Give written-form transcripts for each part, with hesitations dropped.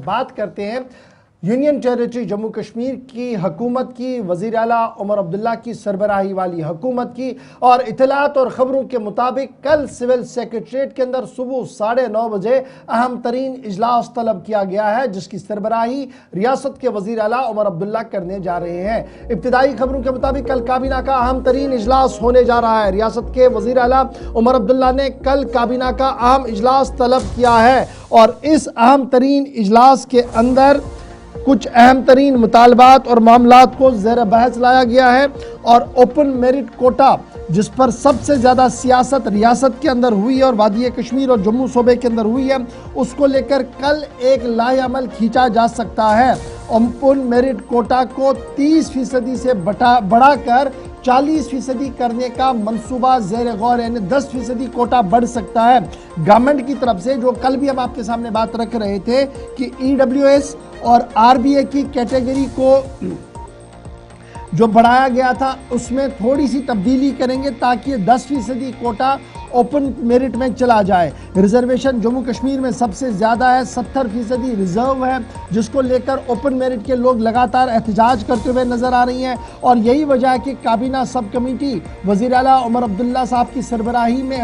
بات کرتے ہیں یونین ٹیریٹری جموں کشمیر کی حکومت کی، وزیر اعلیٰ عمر عبداللہ کی سربراہی والی حکومت کی، اور اطلاعات اور خبروں کے مطابق کل سول سیکریٹریٹ کے اندر صبح 9:30 بجے اہم ترین اجلاس طلب کیا گیا ہے، جس کی سربراہی ریاست کے وزیر اعلیٰ عمر عبداللہ کرنے جا رہے ہیں۔ ابتدائی خبروں کے مطابق کل کابینہ کا اہم ترین اجلاس ہونے جا رہا ہے۔ ریاست کے وزیر اعلیٰ عمر عبداللہ نے کل کابینہ کا اہم اجلاس طلب کیا ہے، اور اس اہم ترین اجلاس کے اندر کچھ اہم ترین مطالبات اور معاملات کو زیر بحث لایا گیا ہے، اور اوپن میرٹ کوٹا جس پر سب سے زیادہ سیاست ریاست کے اندر ہوئی ہے اور وادی کشمیر اور جموں صوبے کے اندر ہوئی ہے، اس کو لے کر کل ایک لائحہ عمل کھینچا جا سکتا ہے۔ اوپن میرٹ کوٹا کو 30% سے بڑھا کر 40% کرنے کا منصوبہ زیر غور، یعنی 10% کوٹا بڑھ سکتا ہے گورنمنٹ کی طرف سے، جو کل بھی ہم آپ کے سامنے بات رکھ رہے تھے کہ EWS اور RBA کی کیٹیگری کو جو بڑھایا گیا تھا اس میں تھوڑی سی تبدیلی کریں گے تاکہ 10% کوٹا اوپن میرٹ میں چلا جائے۔ ریزرویشن جموں کشمیر میں سب سے زیادہ ہے، 70% ریزرو ہے، جس کو لے کر اوپن میرٹ کے لوگ لگاتار احتجاج کرتے ہوئے نظر آ رہی ہیں، اور یہی وجہ ہے کہ کابینہ سب کمیٹی وزیر اعلیٰ عمر عبداللہ صاحب کی سربراہی میں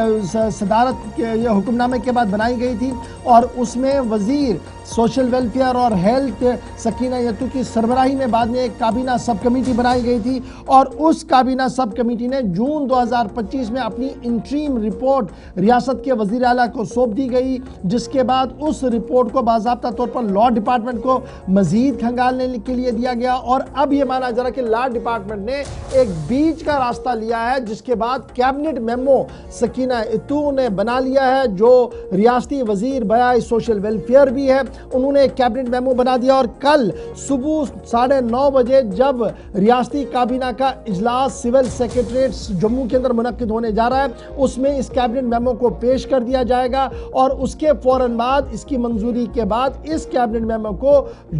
صدارت یہ حکم نامے کے بعد بنائی گئی تھی، اور اس میں وزیر سوشل ویلفیئر اور ہیلتھ سکینہ یتو کی سربراہی میں بعد میں ایک کابینہ سب کمیٹی بنائی گئی تھی، اور اس کابینہ سب کمیٹی نے جون 2025 میں اپنی انٹریم رپورٹ ریاست کے وزیر اعلیٰ کو سونپ دی گئی، جس کے بعد اس رپورٹ کو باضابطہ طور پر لاء ڈپارٹمنٹ کو مزید کھنگالنے کے لیے دیا گیا، اور اب یہ مانا جا رہا کہ لاء ڈپارٹمنٹ نے ایک بیچ کا راستہ لیا ہے، جس کے بعد کیبنٹ میمو سکینہ یتو نے بنا لیا ہے، جو ریاستی وزیر برائے سوشل ویلفیئر بھی ہے، انہوں نے ایک کیبنٹ میمو بنا دیا، اور کل صبح 9:30 بجے جب ریاستی کابینہ کا اجلاس سول سیکریٹریٹ جموں کے اندر منعقد ہونے جا رہا ہے، اس میں اس کیبنٹ میمو کو پیش کر دیا جائے گا، اور اس کے فوراً بعد اس کی منظوری کے بعد اس کیبنٹ میمو کو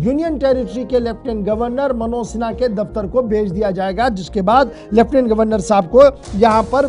یونین ٹیریٹری کے لیفٹیننٹ گورنر منوج سنہا کے دفتر کو بھیج دیا جائے گا، جس کے بعد لیفٹیننٹ گورنر صاحب کو یہاں پر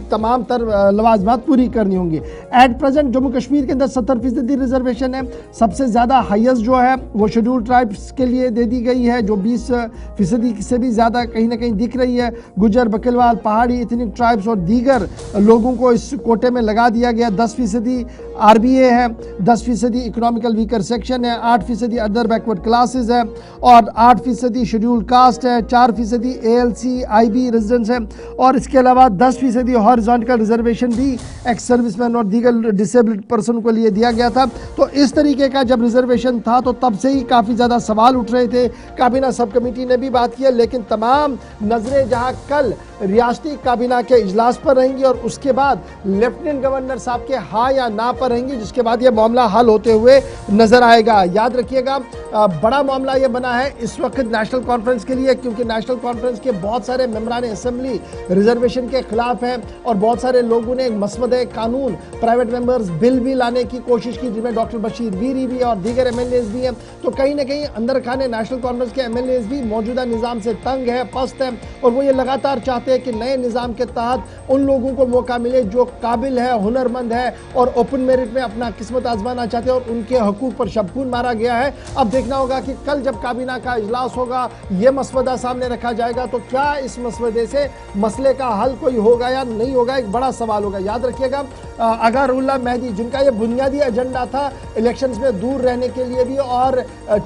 تمام تر لوازمات پوری کرنی ہوں گی۔ ایٹ پریزنٹ جموں کشمیر کے اندر 70% ریزرویشن ہے، سب سے زیادہ ہائیسٹ جو ہے وہ شیڈول ٹرائبس کے لیے دے دی گئی ہے، جو 20% سے بھی زیادہ کہیں نہ کہیں دکھ رہی ہے۔ گجر، بکلوال، پہاڑی ایتھنک ٹرائبس اور دیگر لوگوں کو اس کوٹے میں لگا دیا گیا۔ 10% RBA ہے، 10% اکنامیکل ویکر سیکشن ہے، 8% ادر بیکورڈ کلاسز ہے، اور 8% شیڈول کاسٹ ہے، 4% ALC IB ریزیڈنس ہے، اور اس کے علاوہ 10% ہارزونٹل ریزرویشن بھی ایکس سروس مین اور دیگر ڈسیبلڈ پرسن کو لیے دیا گیا تھا۔ تو اس طریقے کا جب ریزرویشن تھا تو تب سے ہی کافی زیادہ سوال اٹھ رہے تھے، کابینہ سب کمیٹی نے بھی بات کیا، لیکن تمام نظریں جہاں کل ریاستی کابینہ کے اجلاس پر رہیں گی اور اس کے بعد لیفٹیننٹ گورنر صاحب کے ہاں یا نہ پر رہیں گی، جس کے بعد یہ معاملہ حل ہوتے ہوئے نظر آئے گا۔ یاد رکھیے گا بڑا معاملہ یہ بنا ہے اس وقت نیشنل کانفرنس کے لیے، کیونکہ نیشنل کانفرنس کے بہت سارے ممبران اسمبلی ریزرویشن کے خلاف ہیں، اور بہت سارے لوگوں نے مسودہ قانون پرائیویٹ ممبرز بل بھی لانے کی کوشش کی، جن میں ڈاکٹر بشیر بیری بھی اور دیگر MLAs بھی ہیں۔ تو کہیں نہ کہیں اندر خانے نیشنل کانفرنس کے MLAs بھی موجودہ نظام سے تنگ ہے، پست ہے، اور وہ یہ لگاتار چاہتے ہیں کہ نئے نظام کے تحت ان لوگوں کو موقع ملے جو قابل ہے، ہنرمند ہے، اور اوپن میرٹ میں اپنا قسمت آزمانا چاہتے ہیں، اور ان کے حقوق پر شبخون مارا گیا ہے۔ اب دیکھنا ہوگا کہ کل جب کابینہ کا اجلاس ہوگا، یہ مسودہ سامنے رکھا جائے گا، تو کیا اس مسودے سے مسئلے کا حل کوئی ہوگا یا نہیں ہوگا، ایک بڑا سوال ہوگا۔ یاد رکھیے گا اگر اللہ مہدی، جن کا یہ بنیادی ایجنڈا تھا الیکشنز میں دور رہنے کے لیے بھی اور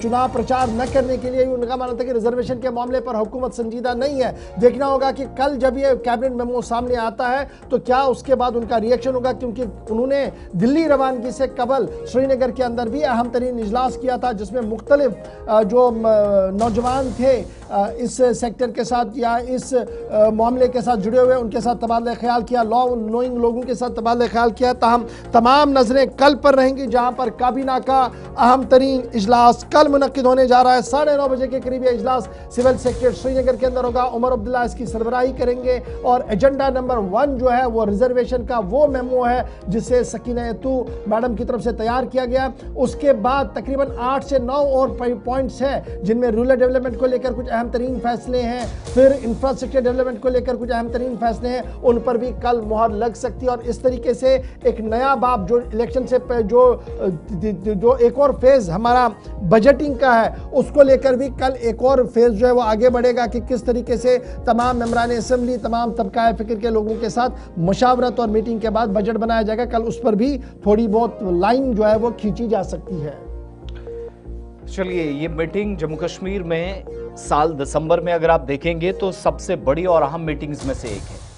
چناؤ پرچار نہ کرنے کے لیے بھی، ان کا ماننا تھا کہ ریزرویشن کے معاملے پر حکومت سنجیدہ نہیں ہے۔ دیکھنا ہوگا کہ کل جب یہ کیبنٹ میمو سامنے آتا ہے تو کیا اس کے بعد ان کا ریئیکشن ہوگا، کیونکہ انہوں نے دلی روانگی سے قبل سری نگر کے اندر بھی اہم ترین اجلاس کیا تھا، جس میں مختلف جو نوجوان تھے اس سیکٹر کے ساتھ یا اس معاملے کے ساتھ جڑے ہوئے، ان کے ساتھ تبادلہ خیال کیا، لا نوئنگ لوگوں کے ساتھ تبادلہ خیال کیا۔ تاہم تمام نظریں کل پر رہیں گی، جہاں پر کابینہ کا اہم ترین اجلاس کل منعقد ہونے جا رہا ہے۔ 9:30 بجے کے قریب یہ اجلاس سول سیکریٹریٹ سری نگر کے اندر ہوگا۔ عمر عبداللہ اس کی سربراہی کریں گے، اور ایجنڈا نمبر 1 جو ہے وہ ریزرویشن کا وہ میمو ہے جسے سکینہ یتو میڈم کی طرف سے تیار کیا گیا۔ اس کے بعد تقریباً 8 سے 9 اور پوائنٹس ہیں جن میں رورل ڈیولپمنٹ کو لے کر کچھ اہم ترین فیصلے ہیں، پھر انفراسٹرکچر ڈیولپمنٹ کو لے کر کچھ اہم ترین فیصلے ہیں، ان پر بھی کل مہر لگ سکتی ہے۔ اور اس طریقے سے ایک نیا باب جو الیکشن سے جو ایک اور فیز ہمارا بجٹنگ کا ہے، اس کو لے کر بھی کل ایک اور فیز جو ہے وہ آگے بڑھے گا کہ کس طریقے سے تمام ممبران اسمبلی، تمام طبقہ فکر کے لوگوں کے ساتھ مشاورت اور میٹنگ کے بعد بجٹ بنایا جائے گا۔ کل اس پر بھی تھوڑی بہت لائن جو ہے وہ کھینچی جا سکتی ہے۔ چلیے، یہ میٹنگ جموں کشمیر میں سال دسمبر میں اگر آپ دیکھیں گے تو سب سے بڑی اور اہم میٹنگز میں سے ایک ہے۔